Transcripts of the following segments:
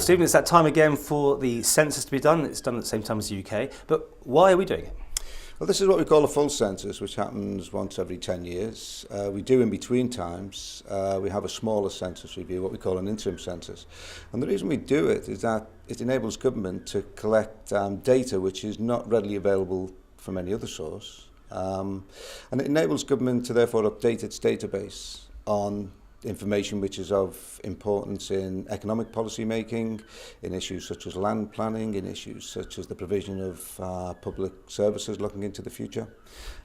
Stephen, it's that time again for the census to be done. It's done at the same time as the UK, but why are we doing it? Well, this is what we call a full census, which happens once every 10 years. We do in between times, we have a smaller census review, what we call an interim census. And the reason we do it is that it enables government to collect data which is not readily available from any other source. And it enables government to therefore update its database on information which is of importance in economic policy making, in issues such as land planning, in issues such as the provision of public services looking into the future,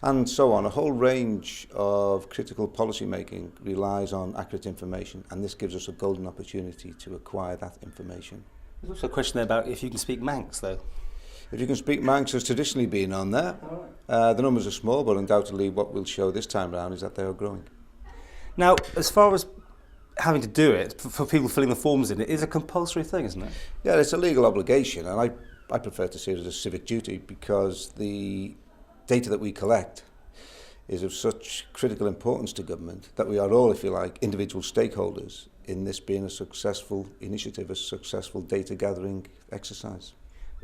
and so on. A whole range of critical policy making relies on accurate information, and this gives us a golden opportunity to acquire that information. There's also a question there about if you can speak Manx, though. If you can speak Manx has traditionally been on there. The numbers are small, but undoubtedly what we'll show this time around is that they are growing. Now, as far as having to do it, for people filling the forms in, it is a compulsory thing, isn't it? Yeah, it's a legal obligation, and I prefer to see it as a civic duty because the data that we collect is of such critical importance to government that we are all, if you like, individual stakeholders in this being a successful initiative, a successful data gathering exercise.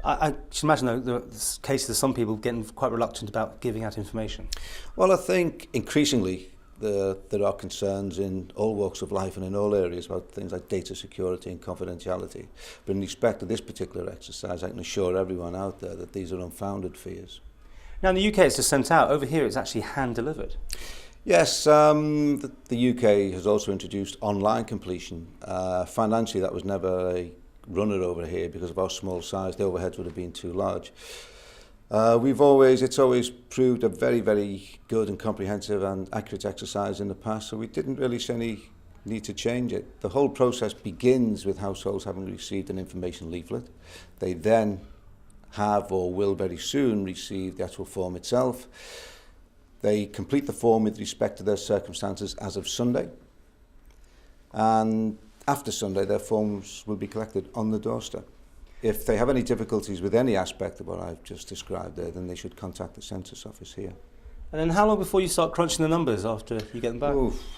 I should imagine, though, the cases of some people getting quite reluctant about giving out information. Well, I think increasingly there are concerns in all walks of life and in all areas about things like data security and confidentiality. But in respect to this particular exercise, I can assure everyone out there that these are unfounded fears. Now, in the UK, it's just sent out. Over here, it's actually hand-delivered. Yes, the UK has also introduced online completion. Financially, that was never a runner over here because of our small size. The overheads would have been too large. It's always proved a very, very good and comprehensive and accurate exercise in the past, so we didn't really see any need to change it. The whole process begins with households having received an information leaflet. They then have or will very soon receive the actual form itself. They complete the form with respect to their circumstances as of Sunday, and after Sunday their forms will be collected on the doorstep. If they have any difficulties with any aspect of what I've just described there, then they should contact the census office here. And then how long before you start crunching the numbers after you get them back?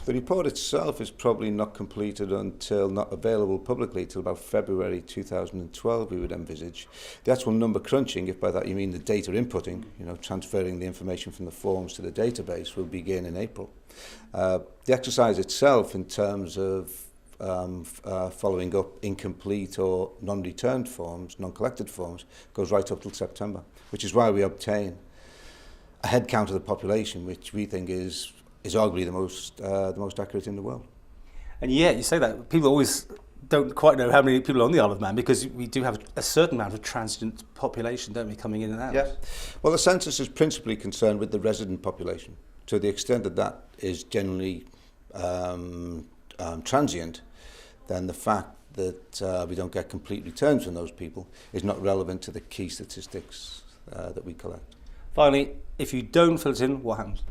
The report itself is probably not completed until not available publicly till about February 2012, we would envisage. The actual number crunching, if by that you mean the data inputting, transferring the information from the forms to the database, will begin in April. The exercise itself, in terms of following up incomplete or non-returned forms, non-collected forms, goes right up till September, which is why we obtain a head count of the population, which we think is arguably the most accurate in the world. And yet, you say that, people always don't quite know how many people are on the Isle of Man because we do have a certain amount of transient population, don't we, coming in and out? Yeah. Well, the census is principally concerned with the resident population. To the extent that that is generally transient, then the fact that we don't get complete returns from those people is not relevant to the key statistics that we collect. Finally, if you don't fill it in, what happens?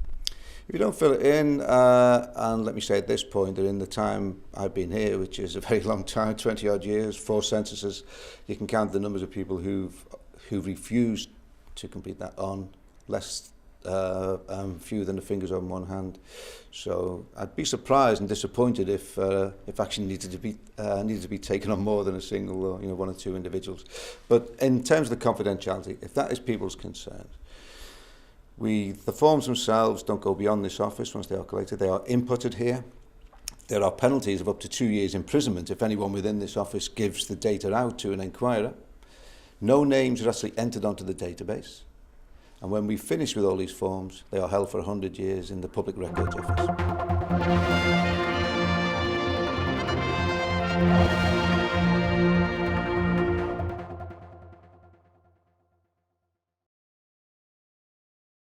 If you don't fill it in, and let me say at this point that in the time I've been here, which is a very long time, 20 odd years, 4 censuses, you can count the numbers of people who've refused to complete that on less few than the fingers on one hand. So I'd be surprised and disappointed if action needed to be taken on more than a single or 1 or 2 individuals. But in terms of the confidentiality, if that is people's concern, the forms themselves don't go beyond this office once they are collected. They are inputted here. There are penalties of up to 2 years imprisonment if anyone within this office gives the data out to an enquirer. No names are actually entered onto the database. And when we finish with all these forms, they are held for 100 years in the Public Records Office.